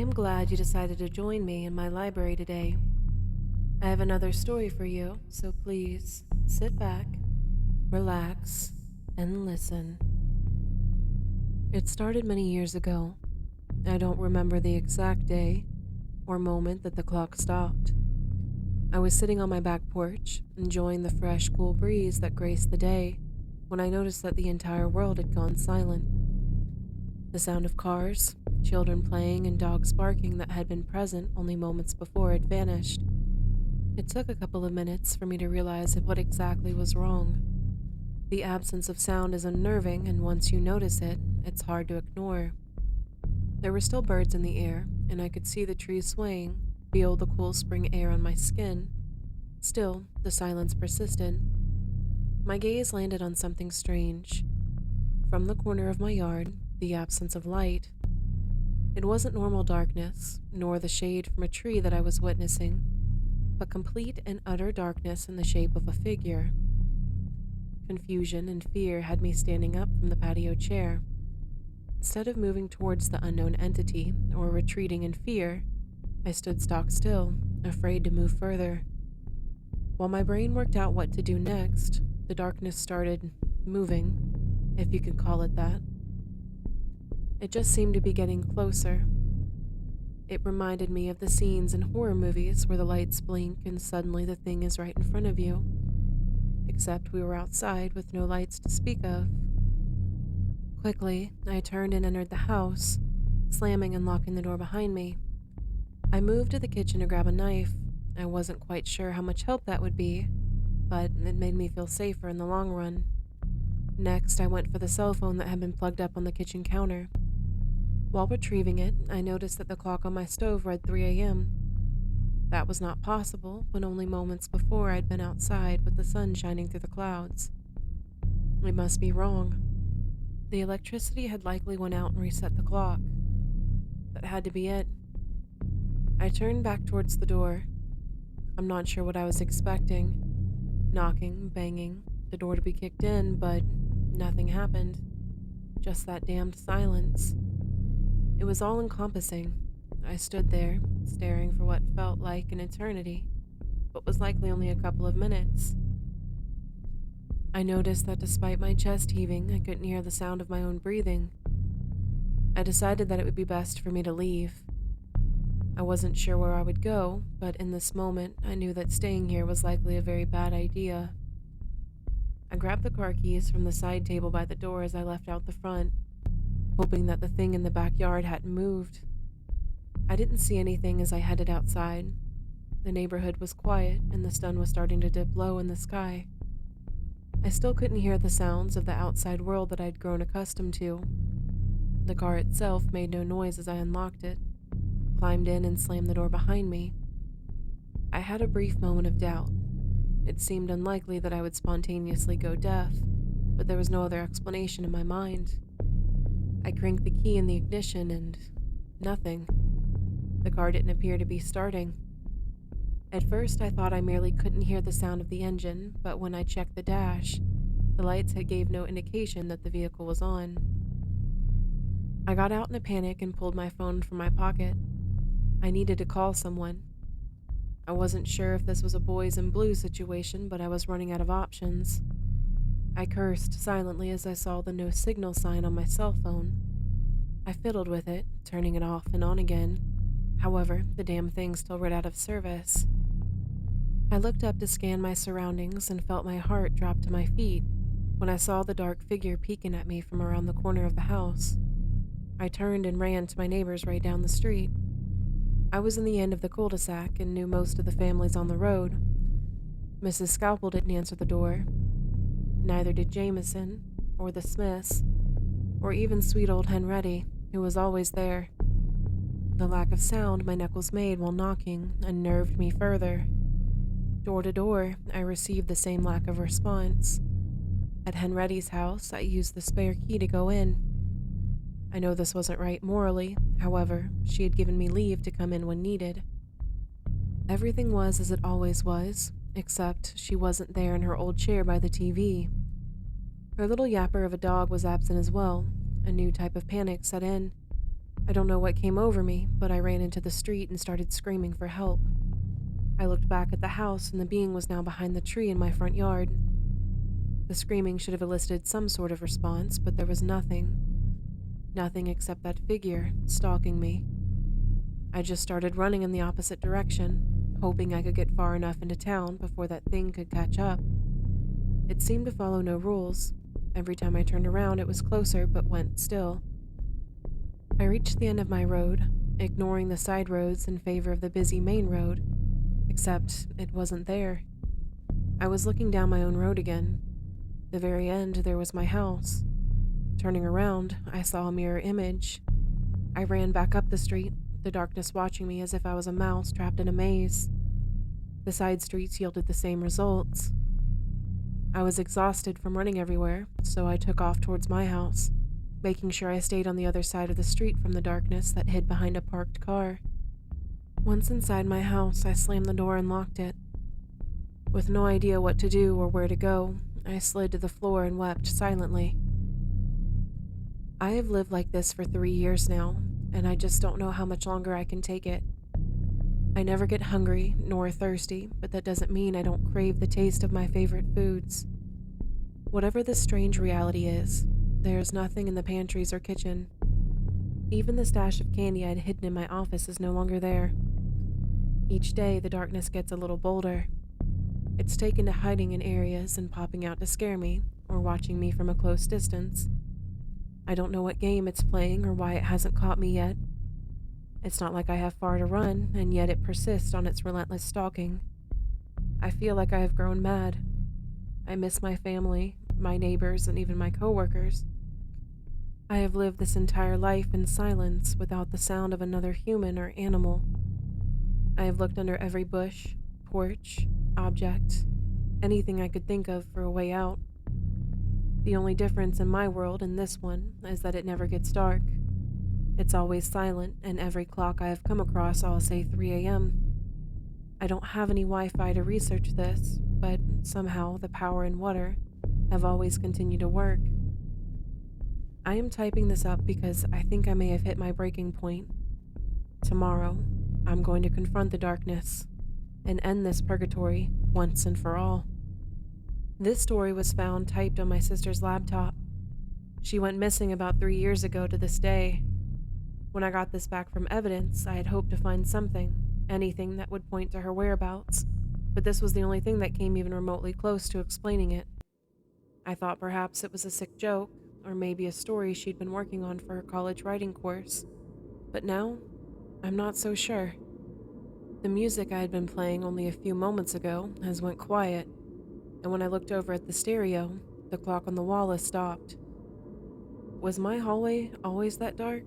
am glad you decided to join me in my library today. I have another story for you, so please sit back, relax, and listen. It started many years ago. I don't remember the exact day or moment that the clock stopped. I was sitting on my back porch, enjoying the fresh, cool breeze that graced the day, when I noticed that the entire world had gone silent. The sound of cars, children playing, and dogs barking that had been present only moments before had vanished. It took a couple of minutes for me to realize what exactly was wrong. The absence of sound is unnerving, and once you notice it, it's hard to ignore. There were still birds in the air, and I could see the trees swaying, feel the cool spring air on my skin. Still, the silence persisted. My gaze landed on something strange. From the corner of my yard, the absence of light. It wasn't normal darkness, nor the shade from a tree that I was witnessing, but complete and utter darkness in the shape of a figure. Confusion and fear had me standing up from the patio chair. Instead of moving towards the unknown entity or retreating in fear, I stood stock still, afraid to move further. While my brain worked out what to do next, the darkness started moving, if you could call it that. It just seemed to be getting closer. It reminded me of the scenes in horror movies where the lights blink and suddenly the thing is right in front of you. Except we were outside with no lights to speak of. Quickly, I turned and entered the house, slamming and locking the door behind me. I moved to the kitchen to grab a knife. I wasn't quite sure how much help that would be, but it made me feel safer in the long run. Next, I went for the cell phone that had been plugged up on the kitchen counter. While retrieving it, I noticed that the clock on my stove read 3 a.m. That was not possible when only moments before I'd been outside with the sun shining through the clouds. It must be wrong. The electricity had likely went out and reset the clock. That had to be it. I turned back towards the door. I'm not sure what I was expecting. Knocking, banging, the door to be kicked in, but nothing happened. Just that damned silence. It was all-encompassing. I stood there, staring for what felt like an eternity, but was likely only a couple of minutes. I noticed that despite my chest heaving, I couldn't hear the sound of my own breathing. I decided that it would be best for me to leave. I wasn't sure where I would go, but in this moment, I knew that staying here was likely a very bad idea. I grabbed the car keys from the side table by the door as I left out the front, hoping that the thing in the backyard hadn't moved. I didn't see anything as I headed outside. The neighborhood was quiet, and the sun was starting to dip low in the sky. I still couldn't hear the sounds of the outside world that I'd grown accustomed to. The car itself made no noise as I unlocked it, climbed in, and slammed the door behind me. I had a brief moment of doubt. It seemed unlikely that I would spontaneously go deaf, but there was no other explanation in my mind. I cranked the key in the ignition and nothing. The car didn't appear to be starting. At first, I thought I merely couldn't hear the sound of the engine, but when I checked the dash, the lights had gave no indication that the vehicle was on. I got out in a panic and pulled my phone from my pocket. I needed to call someone. I wasn't sure if this was a boys in blue situation, but I was running out of options. I cursed silently as I saw the no signal sign on my cell phone. I fiddled with it, turning it off and on again. However, the damn thing still read out of service. I looked up to scan my surroundings and felt my heart drop to my feet when I saw the dark figure peeking at me from around the corner of the house. I turned and ran to my neighbors right down the street. I was in the end of the cul-de-sac and knew most of the families on the road. Mrs. Scalpel didn't answer the door. Neither did Jameson, or the Smiths, or even sweet old Henretty, who was always there. The lack of sound my knuckles made while knocking unnerved me further. Door to door, I received the same lack of response. At Henretty's house, I used the spare key to go in. I know this wasn't right morally, however, she had given me leave to come in when needed. Everything was as it always was, except she wasn't there in her old chair by the TV. Her little yapper of a dog was absent as well. A new type of panic set in. I don't know what came over me, but I ran into the street and started screaming for help. I looked back at the house, and the being was now behind the tree in my front yard. The screaming should have elicited some sort of response, but there was nothing. Nothing except that figure stalking me. I just started running in the opposite direction, hoping I could get far enough into town before that thing could catch up. It seemed to follow no rules. Every time I turned around, it was closer but went still. I reached the end of my road, ignoring the side roads in favor of the busy main road, except it wasn't there. I was looking down my own road again. The very end, there was my house. Turning around, I saw a mirror image. I ran back up the street, the darkness watching me as if I was a mouse trapped in a maze. The side streets yielded the same results. I was exhausted from running everywhere, so I took off towards my house, making sure I stayed on the other side of the street from the darkness that hid behind a parked car. Once inside my house, I slammed the door and locked it. With no idea what to do or where to go, I slid to the floor and wept silently. I have lived like this for 3 years now, and I just don't know how much longer I can take it. I never get hungry nor thirsty, but that doesn't mean I don't crave the taste of my favorite foods. Whatever this strange reality is, there's nothing in the pantries or kitchen. Even the stash of candy I'd hidden in my office is no longer there. Each day, the darkness gets a little bolder. It's taken to hiding in areas and popping out to scare me, or watching me from a close distance. I don't know what game it's playing or why it hasn't caught me yet. It's not like I have far to run, and yet it persists on its relentless stalking. I feel like I have grown mad. I miss my family, my neighbors, and even my coworkers. I have lived this entire life in silence without the sound of another human or animal. I have looked under every bush, porch, object, anything I could think of for a way out. The only difference in my world and this one is that it never gets dark. It's always silent, and every clock I have come across all say 3 a.m. I don't have any Wi-Fi to research this, but somehow the power and water have always continued to work. I am typing this up because I think I may have hit my breaking point. Tomorrow, I'm going to confront the darkness and end this purgatory once and for all. This story was found typed on my sister's laptop. She went missing about 3 years ago to this day. When I got this back from evidence, I had hoped to find something, anything that would point to her whereabouts, but this was the only thing that came even remotely close to explaining it. I thought perhaps it was a sick joke, or maybe a story she'd been working on for her college writing course, but now, I'm not so sure. The music I had been playing only a few moments ago has went quiet, and when I looked over at the stereo, the clock on the wall has stopped. Was my hallway always that dark?